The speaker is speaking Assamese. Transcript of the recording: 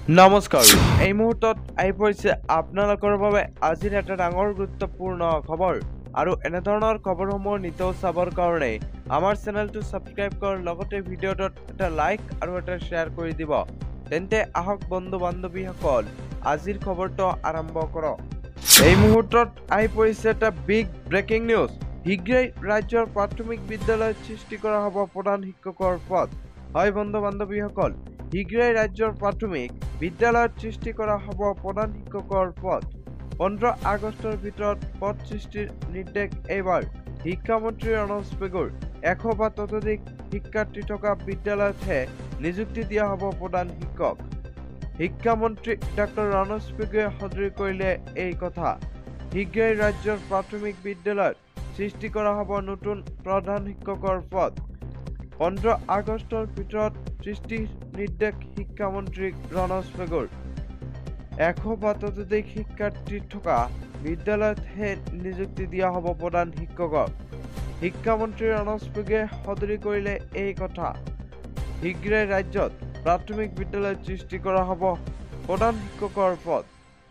নমস্কাৰ এই মুহূৰ্তত আহি পৰিছে আপোনালোকৰ বাবে আজিৰ এটা ডাঙৰ গুৰুত্বপূৰ্ণ খবৰ আৰু এনেধৰণৰ খবৰসমূহ নিতৌ চাবৰ কাৰণে আমাৰ চেনেলটো সাবস্ক্ৰাইব কৰাৰ লগতে ভিডিঅ'টোত এটা লাইক আৰু এটা শ্বেয়াৰ কৰি দিব তেন্তে আহক বন্ধু বান্ধৱীসকল আজিৰ খবৰটো আৰম্ভ কৰক এই মুহূৰ্তত আহি পৰিছে এটা বিগ ব্ৰেকিং নিউজ শীঘ্ৰেই ৰাজ্যৰ প্ৰাথমিক বিদ্যালয়ত সৃষ্টি কৰা হ'ব প্ৰধান শিক্ষকৰ পদ হয় বন্ধু বান্ধৱীসকল শীঘ্ৰেই ৰাজ্যৰ প্ৰাথমিক বিদ্যালয়ত সৃষ্টি কৰা হ'ব প্ৰধান শিক্ষকৰ পদ 15 আগষ্টৰ ভিতৰত পদ সৃষ্টিৰ নিৰ্দেশ এইবাৰ শিক্ষামন্ত্ৰী ৰণোজ পেগুৰ 100 বা ততোধিক শিক্ষাৰ্থী থকা বিদ্যালয়তহে নিযুক্তি দিয়া হ'ব প্ৰধান শিক্ষক শিক্ষামন্ত্ৰী ডক্টৰ ৰণোজ পেগুৱে সদৰি কৰিলে এই কথা শীঘ্ৰেই ৰাজ্যৰ প্ৰাথমিক বিদ্যালয়ত সৃষ্টি কৰা হ'ব নতুন প্ৰধান শিক্ষকৰ পদ 15 আগষ্টৰ ভিতৰত সৃষ্টিৰ নিৰ্দেশ শিক্ষামন্ত্ৰী ৰণোজ পেগুৰ 100 বা ততোধিক শিক্ষাৰ্থী থকা বিদ্যালয়তহে নিযুক্তি দিয়া হ'ব প্ৰধান শিক্ষকক শিক্ষামন্ত্ৰী ৰণোজ পেগুৱে সদৰি কৰিলে এই কথা শীঘ্ৰেই ৰাজ্যত প্ৰাথমিক বিদ্যালয়ত সৃষ্টি কৰা হ'ব প্ৰধান শিক্ষকৰ পদ